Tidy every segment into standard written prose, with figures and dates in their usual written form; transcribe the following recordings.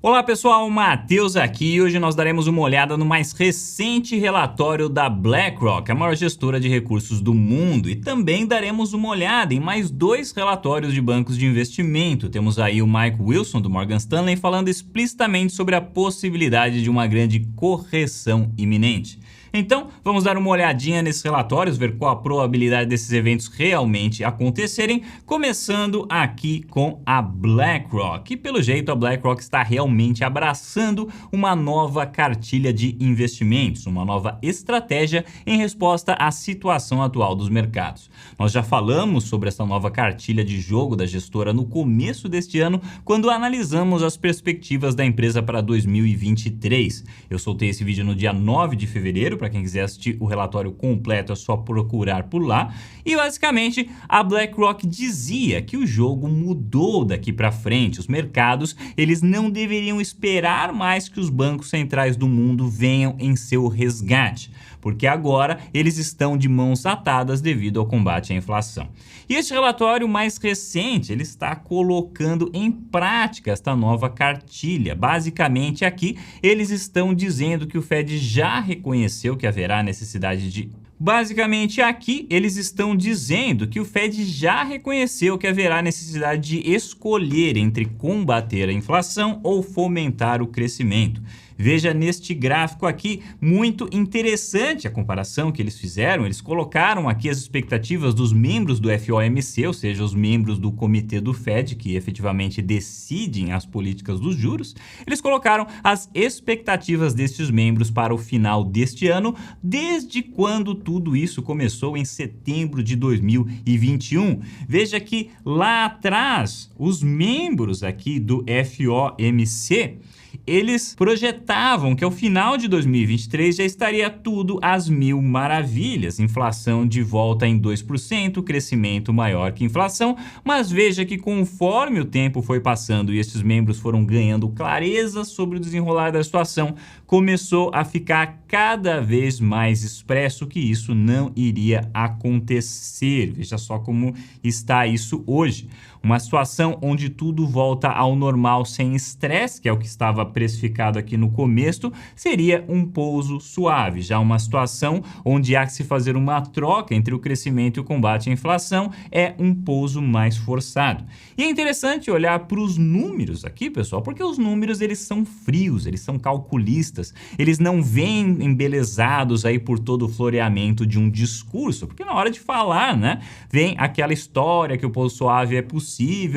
Olá pessoal, Matheus aqui e hoje nós daremos uma olhada no mais recente relatório da BlackRock, a maior gestora de recursos do mundo, e também daremos uma olhada em mais dois relatórios de bancos de investimento. Temos aí o Mike Wilson do Morgan Stanley falando explicitamente sobre a possibilidade de uma grande correção iminente. Então, vamos dar uma olhadinha nesses relatórios, ver qual a probabilidade desses eventos realmente acontecerem, começando aqui com a BlackRock. E pelo jeito a BlackRock está realmente abraçando uma nova cartilha de investimentos, uma nova estratégia em resposta à situação atual dos mercados. Nós já falamos sobre essa nova cartilha de jogo da gestora no começo deste ano, quando analisamos as perspectivas da empresa para 2023. Eu soltei esse vídeo no dia 9 de fevereiro, para quem quiser assistir o relatório completo é só procurar por lá. E basicamente a BlackRock dizia que o jogo mudou daqui para frente. Os mercados eles não deveriam esperar mais que os bancos centrais do mundo venham em seu resgate, porque agora eles estão de mãos atadas devido ao combate à inflação. E este relatório mais recente, ele está colocando em prática esta nova cartilha. Basicamente aqui, eles estão dizendo que o Fed já reconheceu que haverá necessidade de... Basicamente aqui eles estão dizendo que o Fed já reconheceu que haverá necessidade de escolher entre combater a inflação ou fomentar o crescimento. Veja neste gráfico aqui, muito interessante a comparação que eles fizeram. Eles colocaram aqui as expectativas dos membros do FOMC, ou seja, os membros do comitê do Fed, que efetivamente decidem as políticas dos juros. Eles colocaram as expectativas destes membros para o final deste ano, desde quando tudo isso começou em setembro de 2021. Veja que lá atrás, os membros aqui do FOMC, eles projetavam que ao final de 2023 já estaria tudo às mil maravilhas, inflação de volta em 2%, crescimento maior que inflação, mas veja que conforme o tempo foi passando e esses membros foram ganhando clareza sobre o desenrolar da situação, começou a ficar cada vez mais expresso que isso não iria acontecer. Veja só como está isso hoje. Uma situação onde tudo volta ao normal sem estresse, que é o que estava precificado aqui no começo, seria um pouso suave. Já uma situação onde há que se fazer uma troca entre o crescimento e o combate à inflação é um pouso mais forçado. E é interessante olhar para os números aqui, pessoal, porque os números eles são frios, eles são calculistas, eles não vêm embelezados aí por todo o floreamento de um discurso, porque na hora de falar, né, vem aquela história que o pouso suave é possível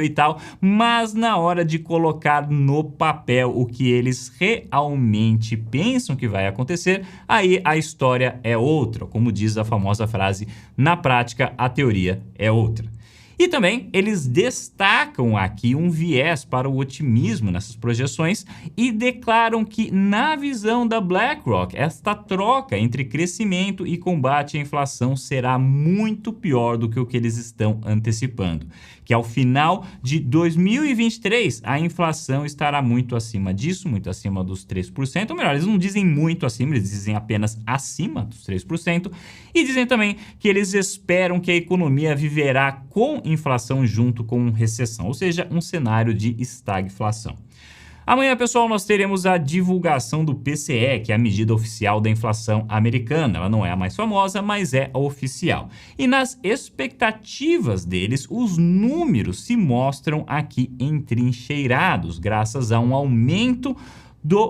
e tal, mas na hora de colocar no papel o que eles realmente pensam que vai acontecer, aí a história é outra. Como diz a famosa frase, na prática a teoria é outra. E também eles destacam aqui um viés para o otimismo nessas projeções e declaram que, na visão da BlackRock, esta troca entre crescimento e combate à inflação será muito pior do que o que eles estão antecipando. Que ao final de 2023, a inflação estará muito acima disso, muito acima dos 3%. Ou melhor, eles não dizem muito acima, eles dizem apenas acima dos 3%. E dizem também que eles esperam que a economia viverá com inflação junto com recessão, ou seja, um cenário de estagflação. Amanhã, pessoal, nós teremos a divulgação do PCE, que é a medida oficial da inflação americana. Ela não é a mais famosa, mas é a oficial. E nas expectativas deles, os números se mostram aqui entrincheirados, graças a um aumento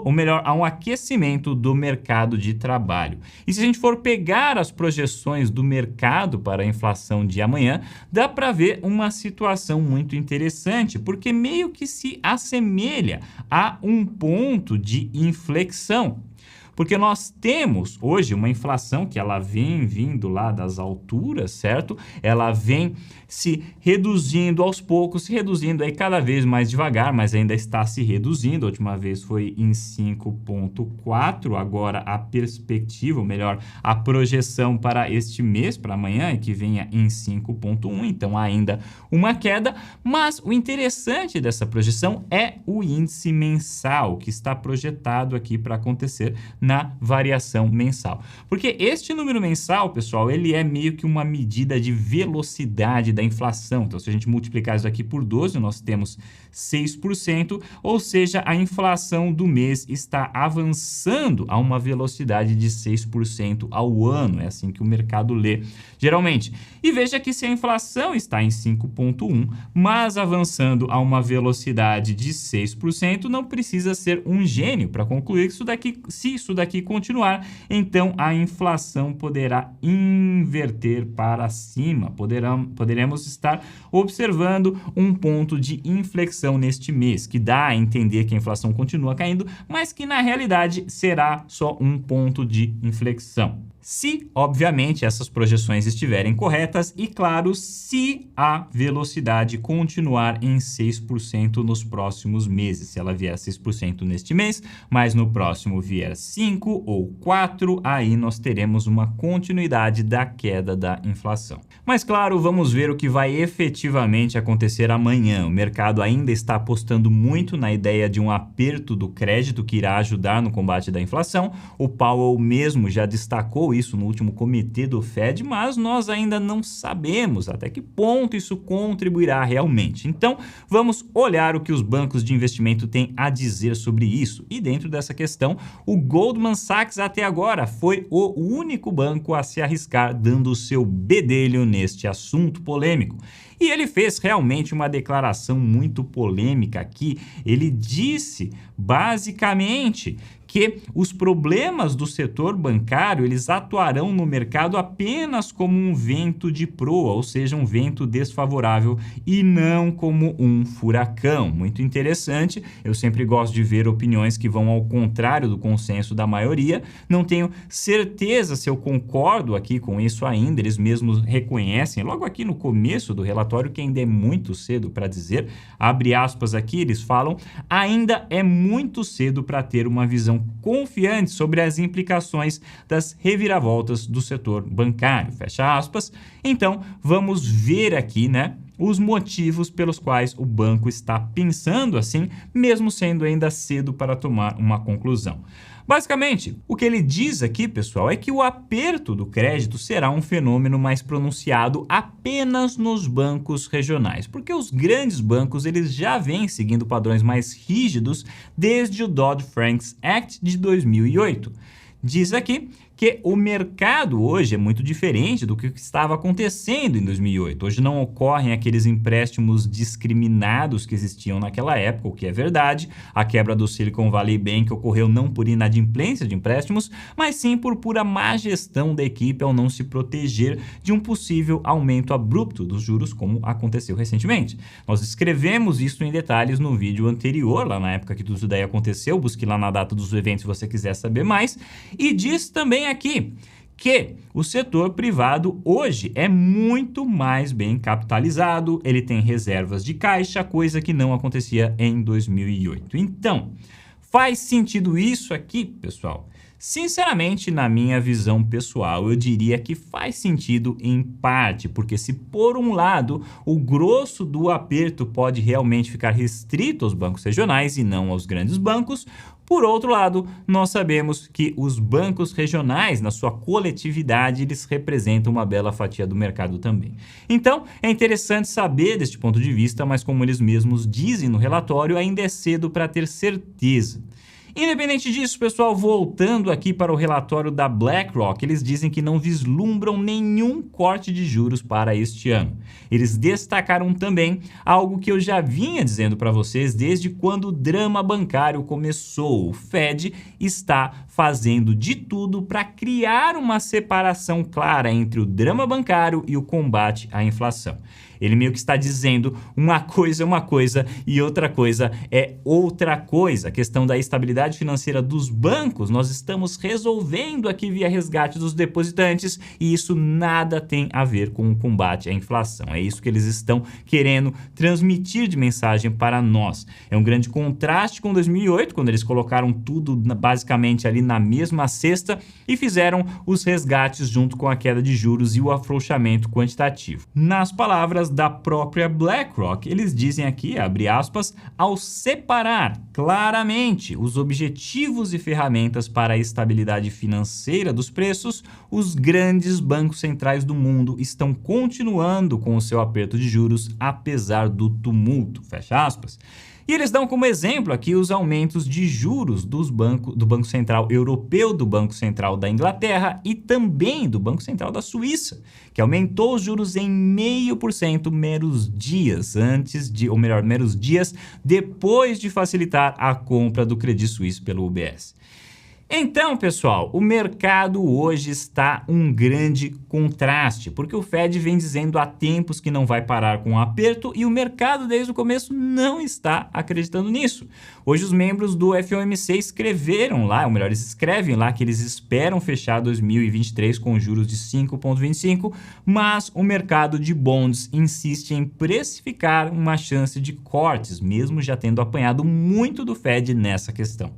ou melhor, a um aquecimento do mercado de trabalho. E se a gente for pegar as projeções do mercado para a inflação de amanhã, dá para ver uma situação muito interessante, porque meio que se assemelha a um ponto de inflexão. Porque nós temos hoje uma inflação que ela vem vindo lá das alturas, certo? Ela vem se reduzindo aos poucos, se reduzindo aí cada vez mais devagar, mas ainda está se reduzindo. A última vez foi em 5,4, agora a perspectiva, ou melhor, a projeção para este mês, para amanhã, é que venha em 5,1, então ainda uma queda, mas o interessante dessa projeção é o índice mensal, que está projetado aqui para acontecer na variação mensal. Porque este número mensal, pessoal, ele é meio que uma medida de velocidade da inflação. Então, se a gente multiplicar isso aqui por 12, nós temos 6%, ou seja, a inflação do mês está avançando a uma velocidade de 6% ao ano. É assim que o mercado lê, geralmente. E veja que se a inflação está em 5,1, mas avançando a uma velocidade de 6%, não precisa ser um gênio para concluir que se isso daqui continuar, então a inflação poderá inverter para cima. Poderemos estar observando um ponto de inflexão neste mês, que dá a entender que a inflação continua caindo, mas que na realidade será só um ponto de inflexão. Se, obviamente, essas projeções estiverem corretas e, claro, se a velocidade continuar em 6% nos próximos meses. Se ela vier 6% neste mês, mas no próximo vier 5 ou 4, aí nós teremos uma continuidade da queda da inflação. Mas, claro, vamos ver o que vai efetivamente acontecer amanhã. O mercado ainda está apostando muito na ideia de um aperto do crédito que irá ajudar no combate da inflação. O Powell mesmo já destacou isso no último comitê do Fed, mas nós ainda não sabemos até que ponto isso contribuirá realmente. Então, vamos olhar o que os bancos de investimento têm a dizer sobre isso. E dentro dessa questão, o Goldman Sachs até agora foi o único banco a se arriscar dando o seu bedelho neste assunto polêmico. E ele fez realmente uma declaração muito polêmica aqui. Ele disse, basicamente, que os problemas do setor bancário, eles atuarão no mercado apenas como um vento de proa, ou seja, um vento desfavorável e não como um furacão. Muito interessante, eu sempre gosto de ver opiniões que vão ao contrário do consenso da maioria. Não tenho certeza se eu concordo aqui com isso ainda, eles mesmos reconhecem, logo aqui no começo do relatório, que ainda é muito cedo para dizer, abre aspas aqui, eles falam, ainda é muito cedo para ter uma visão confiante sobre as implicações das reviravoltas do setor bancário, fecha aspas. Então, vamos ver aqui, né, os motivos pelos quais o banco está pensando assim, mesmo sendo ainda cedo para tomar uma conclusão. Basicamente, o que ele diz aqui, pessoal, é que o aperto do crédito será um fenômeno mais pronunciado apenas nos bancos regionais, porque os grandes bancos eles já vêm seguindo padrões mais rígidos desde o Dodd-Frank Act de 2008. Diz aqui que o mercado hoje é muito diferente do que estava acontecendo em 2008. Hoje não ocorrem aqueles empréstimos discriminados que existiam naquela época, o que é verdade. A quebra do Silicon Valley Bank ocorreu não por inadimplência de empréstimos, mas sim por pura má gestão da equipe ao não se proteger de um possível aumento abrupto dos juros, como aconteceu recentemente. Nós escrevemos isso em detalhes no vídeo anterior, lá na época que tudo isso daí aconteceu. Busque lá na data dos eventos se você quiser saber mais. E diz também aqui que o setor privado hoje é muito mais bem capitalizado, ele tem reservas de caixa, coisa que não acontecia em 2008. Então, faz sentido isso aqui, pessoal? Sinceramente, na minha visão pessoal, eu diria que faz sentido em parte, porque se por um lado o grosso do aperto pode realmente ficar restrito aos bancos regionais e não aos grandes bancos, por outro lado, nós sabemos que os bancos regionais, na sua coletividade, eles representam uma bela fatia do mercado também. Então, é interessante saber deste ponto de vista, mas como eles mesmos dizem no relatório, ainda é cedo para ter certeza. Independente disso, pessoal, voltando aqui para o relatório da BlackRock, eles dizem que não vislumbram nenhum corte de juros para este ano. Eles destacaram também algo que eu já vinha dizendo para vocês desde quando o drama bancário começou. O Fed está fazendo de tudo para criar uma separação clara entre o drama bancário e o combate à inflação. Ele meio que está dizendo uma coisa é uma coisa e outra coisa é outra coisa. A questão da estabilidade financeira dos bancos, nós estamos resolvendo aqui via resgate dos depositantes e isso nada tem a ver com o combate à inflação. É isso que eles estão querendo transmitir de mensagem para nós. É um grande contraste com 2008, quando eles colocaram tudo basicamente ali na mesma cesta e fizeram os resgates junto com a queda de juros e o afrouxamento quantitativo. Nas palavras da própria BlackRock. Eles dizem aqui, abre aspas, ao separar claramente os objetivos e ferramentas para a estabilidade financeira dos preços, os grandes bancos centrais do mundo estão continuando com o seu aperto de juros apesar do tumulto, fecha aspas. E eles dão como exemplo aqui os aumentos de juros do Banco Central Europeu, do Banco Central da Inglaterra e também do Banco Central da Suíça, que aumentou os juros em 0,5% meros dias meros dias depois de facilitar a compra do Credit Suisse pelo UBS. Então, pessoal, o mercado hoje está um grande contraste, porque o Fed vem dizendo há tempos que não vai parar com o aperto e o mercado desde o começo não está acreditando nisso. Hoje os membros do FOMC escreveram lá, ou melhor, eles escrevem lá que eles esperam fechar 2023 com juros de 5,25, mas o mercado de bonds insiste em precificar uma chance de cortes, mesmo já tendo apanhado muito do Fed nessa questão.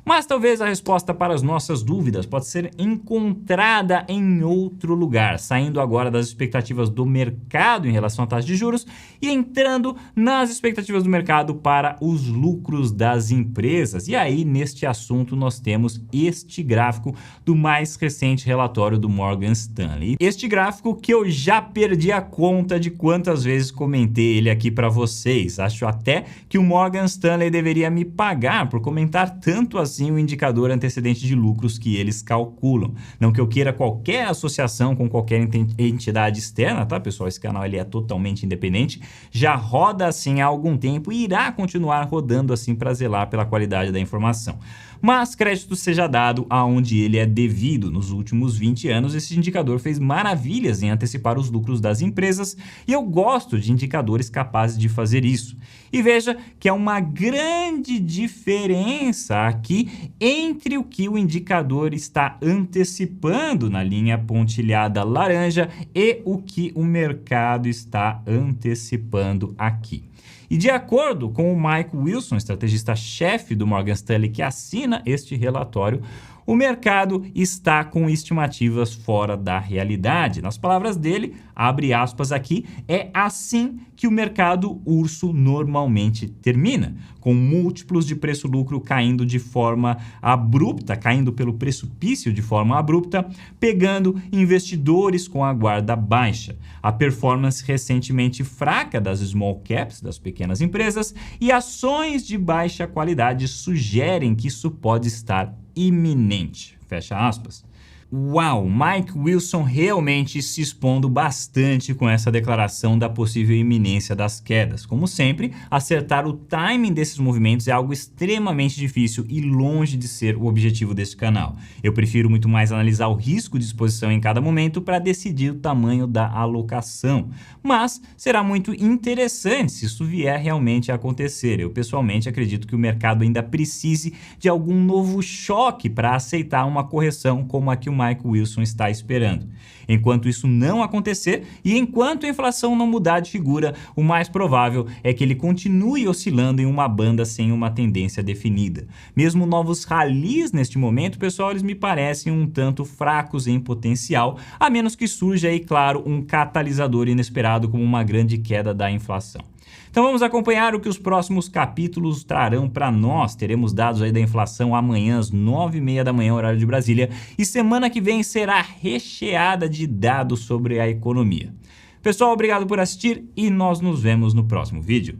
Mas talvez a resposta para as nossas dúvidas pode ser encontrada em outro lugar, saindo agora das expectativas do mercado em relação à taxa de juros e entrando nas expectativas do mercado para os lucros das empresas. E aí, neste assunto, nós temos este gráfico do mais recente relatório do Morgan Stanley. Este gráfico que eu já perdi a conta de quantas vezes comentei ele aqui para vocês. Acho até que o Morgan Stanley deveria me pagar por comentar tanto assim o indicador antecedente de lucros que eles calculam. Não que eu queira qualquer associação com qualquer entidade externa, tá, pessoal? Esse canal ele é totalmente independente, já roda assim há algum tempo e irá continuar rodando assim para zelar pela qualidade da informação. Mas crédito seja dado aonde ele é devido. Nos últimos 20 anos, esse indicador fez maravilhas em antecipar os lucros das empresas e eu gosto de indicadores capazes de fazer isso. E veja que é uma grande diferença aqui entre o que o indicador está antecipando na linha pontilhada laranja e o que o mercado está antecipando aqui. E de acordo com o Mike Wilson, estrategista-chefe do Morgan Stanley, que assina este relatório, o mercado está com estimativas fora da realidade. Nas palavras dele, abre aspas aqui, é assim que o mercado urso normalmente termina, com múltiplos de preço-lucro caindo de forma abrupta, caindo pelo precipício de forma abrupta, pegando investidores com a guarda baixa. A performance recentemente fraca das small caps, das pequenas empresas, e ações de baixa qualidade sugerem que isso pode estar iminente, fecha aspas. Uau, Mike Wilson realmente se expondo bastante com essa declaração da possível iminência das quedas. Como sempre, acertar o timing desses movimentos é algo extremamente difícil e longe de ser o objetivo deste canal. Eu prefiro muito mais analisar o risco de exposição em cada momento para decidir o tamanho da alocação. Mas será muito interessante se isso vier realmente a acontecer. Eu pessoalmente acredito que o mercado ainda precise de algum novo choque para aceitar uma correção como a que o Mike Wilson está esperando. Enquanto isso não acontecer e enquanto a inflação não mudar de figura, o mais provável é que ele continue oscilando em uma banda sem uma tendência definida. Mesmo novos rallies neste momento, pessoal, eles me parecem um tanto fracos em potencial, a menos que surja aí, claro, um catalisador inesperado como uma grande queda da inflação. Então vamos acompanhar o que os próximos capítulos trarão para nós. Teremos dados aí da inflação amanhã às 9h30 da manhã, horário de Brasília, e semana que vem será recheada de dados sobre a economia. Pessoal, obrigado por assistir e nós nos vemos no próximo vídeo.